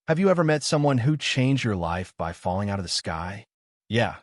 Have you ever met someone who changed your life by falling out of the sky? Yeah,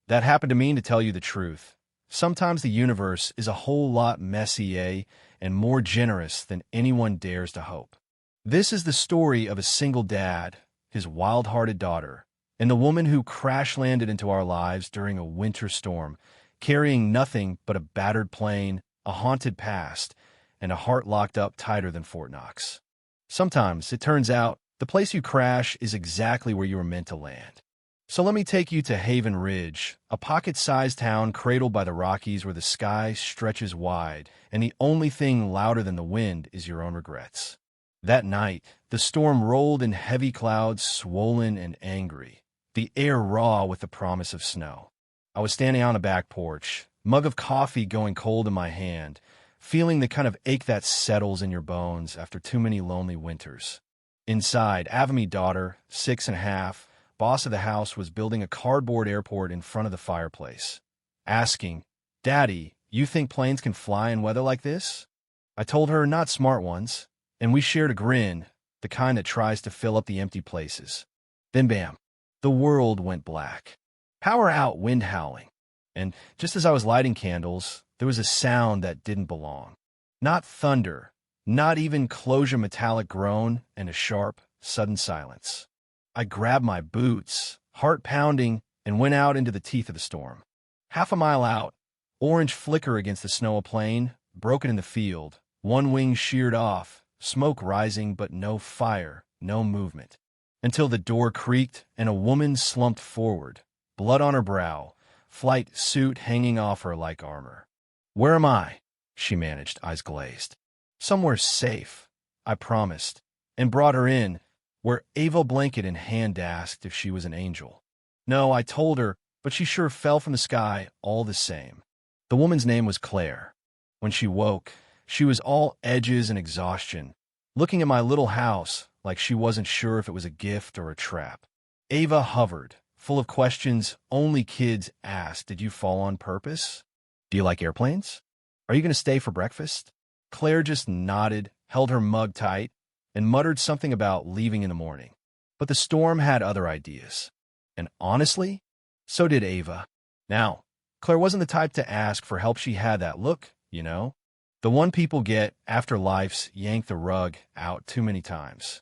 that happened to me, and to tell you the truth. Sometimes the universe is a whole lot messier and more generous than anyone dares to hope. This is the story of a single dad, his wild-hearted daughter, and the woman who crash-landed into our lives during a winter storm, carrying nothing but a battered plane, a haunted past, and a heart locked up tighter than Fort Knox. Sometimes, it turns out, the place you crash is exactly where you were meant to land. So let me take you to Haven Ridge, a pocket-sized town cradled by the Rockies where the sky stretches wide, and the only thing louder than the wind is your own regrets. That night, the storm rolled in heavy clouds, swollen and angry, the air raw with the promise of snow. I was standing on a back porch, mug of coffee going cold in my hand, feeling the kind of ache that settles in your bones after too many lonely winters. Inside, Avamy's daughter, 6.5, boss of the house, was building a cardboard airport in front of the fireplace, asking, "Daddy, you think planes can fly in weather like this?" I told her not smart ones, and we shared a grin, the kind that tries to fill up the empty places. Then bam, the world went black. Power out, wind howling. And just as I was lighting candles, there was a sound that didn't belong. Not thunder, not even closure metallic groan, and a sharp, sudden silence. I grabbed my boots, heart pounding, and went out into the teeth of the storm. Half a mile out, orange flicker against the snow, a plane, broken in the field, one wing sheared off, smoke rising but no fire, no movement. Until the door creaked and a woman slumped forward, blood on her brow, flight suit hanging off her like armor. "Where am I?" she managed, eyes glazed. "Somewhere safe," I promised, and brought her in, where Ava, blanket in hand, asked if she was an angel. No, I told her, but she sure fell from the sky all the same. The woman's name was Claire. When she woke, she was all edges and exhaustion, looking at my little house like she wasn't sure if it was a gift or a trap. Ava hovered, full of questions only kids ask. "Did you fall on purpose? Do you like airplanes? Are you going to stay for breakfast?" Claire just nodded, held her mug tight, and muttered something about leaving in the morning. But the storm had other ideas. And honestly, so did Ava. Now, Claire wasn't the type to ask for help. She had that look, you know, the one people get after life's yanked the rug out too many times.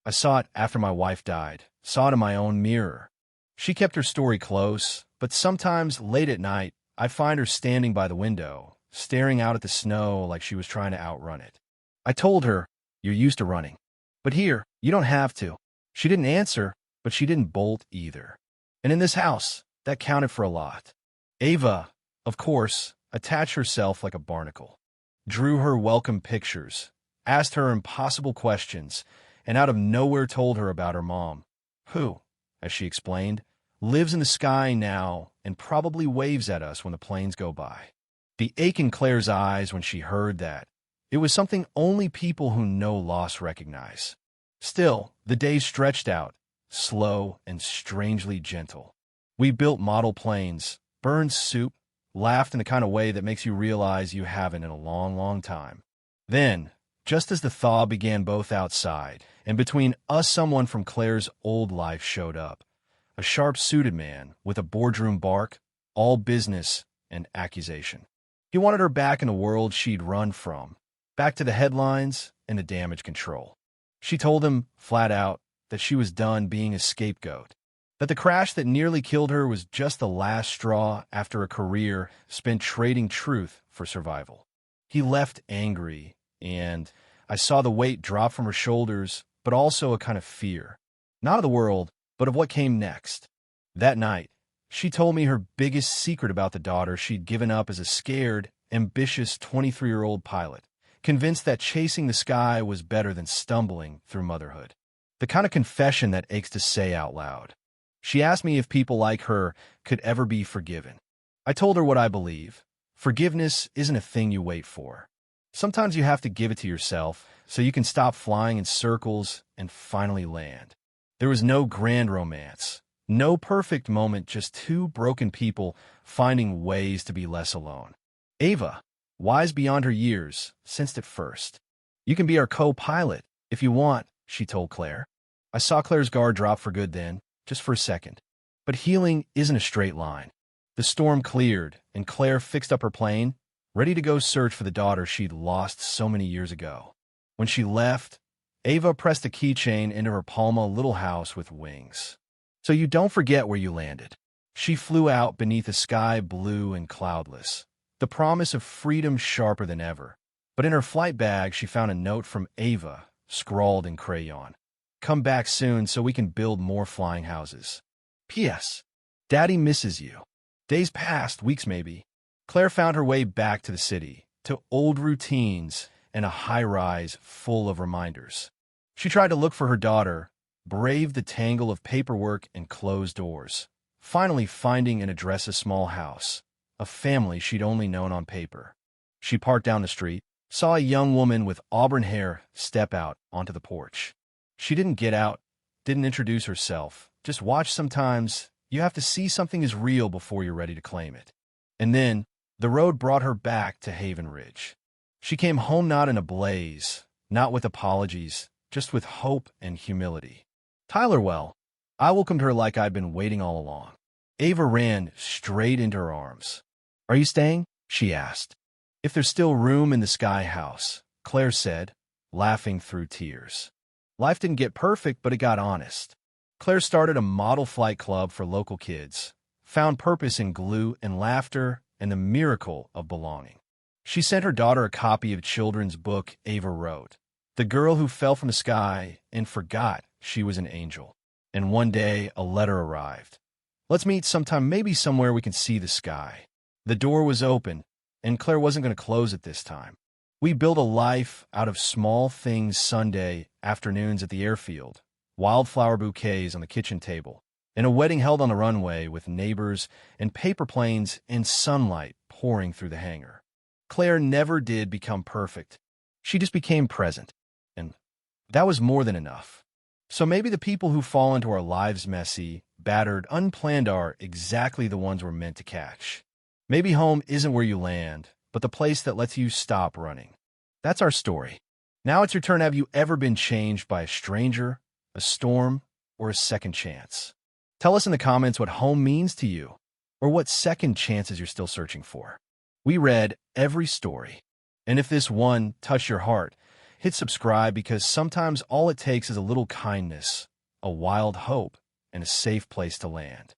I saw it after my wife died, saw it in my own mirror. She kept her story close, but sometimes late at night, I find her standing by the window, staring out at the snow like she was trying to outrun it. I told her, "You're used to running. But here, you don't have to." She didn't answer, but she didn't bolt either. And in this house, that counted for a lot. Ava, of course, attached herself like a barnacle, drew her welcome pictures, asked her impossible questions, and out of nowhere told her about her mom, who, as she explained, lives in the sky now and probably waves at us when the planes go by. The ache in Claire's eyes when she heard that, it was something only people who know loss recognize. Still, the days stretched out, slow and strangely gentle. We built model planes, burned soup, laughed in the kind of way that makes you realize you haven't in a long, long time. Then, just as the thaw began both outside and between us, someone from Claire's old life showed up. A sharp-suited man with a boardroom bark, all business and accusation. He wanted her back in the world she'd run from, back to the headlines and the damage control. She told him, flat out, that she was done being a scapegoat, that the crash that nearly killed her was just the last straw after a career spent trading truth for survival. He left angry, and I saw the weight drop from her shoulders, but also a kind of fear, not of the world, but of what came next. That night, she told me her biggest secret about the daughter she'd given up as a scared, ambitious 23-year-old pilot, convinced that chasing the sky was better than stumbling through motherhood. The kind of confession that aches to say out loud. She asked me if people like her could ever be forgiven. I told her what I believe. Forgiveness isn't a thing you wait for. Sometimes you have to give it to yourself so you can stop flying in circles and finally land. There was no grand romance, no perfect moment, just two broken people finding ways to be less alone. Ava, wise beyond her years, sensed it first. "You can be our co-pilot if you want," she told Claire. I saw Claire's guard drop for good then, just for a second. But healing isn't a straight line. The storm cleared, and Claire fixed up her plane, ready to go search for the daughter she'd lost so many years ago. When she left, Ava pressed a keychain into her Palma little house with wings. So you don't forget where you landed. She flew out beneath a sky blue and cloudless, the promise of freedom sharper than ever. But in her flight bag, she found a note from Ava, scrawled in crayon. Come back soon so we can build more flying houses. P.S. Daddy misses you. Days passed, weeks maybe. Claire found her way back to the city, to old routines and a high-rise full of reminders. She tried to look for her daughter, braved the tangle of paperwork and closed doors, finally finding and address a small house, a family she'd only known on paper. She parked down the street, saw a young woman with auburn hair step out onto the porch. She didn't get out, didn't introduce herself, just watched. Sometimes you have to see something is real before you're ready to claim it. And then, the road brought her back to Haven Ridge. She came home not in a blaze, not with apologies, just with hope and humility. Well, I welcomed her like I'd been waiting all along. Ava ran straight into her arms. Are you staying? She asked. If there's still room in the sky house, Claire said, laughing through tears. Life didn't get perfect, but it got honest. Claire started a model flight club for local kids, found purpose in glue and laughter and the miracle of belonging. She sent her daughter a copy of a children's book Ava wrote, The Girl Who Fell from the Sky and Forgot She Was an Angel. And one day, a letter arrived. Let's meet sometime, maybe somewhere we can see the sky. The door was open, and Claire wasn't going to close it this time. We built a life out of small things. Sunday afternoons at the airfield, wildflower bouquets on the kitchen table, and a wedding held on the runway with neighbors and paper planes and sunlight pouring through the hangar. Claire never did become perfect. She just became present, and that was more than enough. So maybe the people who fall into our lives messy, battered, unplanned are exactly the ones we're meant to catch. Maybe home isn't where you land, but the place that lets you stop running. That's our story. Now it's your turn. Have you ever been changed by a stranger, a storm, or a second chance? Tell us in the comments what home means to you, or what second chances you're still searching for. We read every story. And if this one touched your heart, hit subscribe, because sometimes all it takes is a little kindness, a wild hope, and a safe place to land.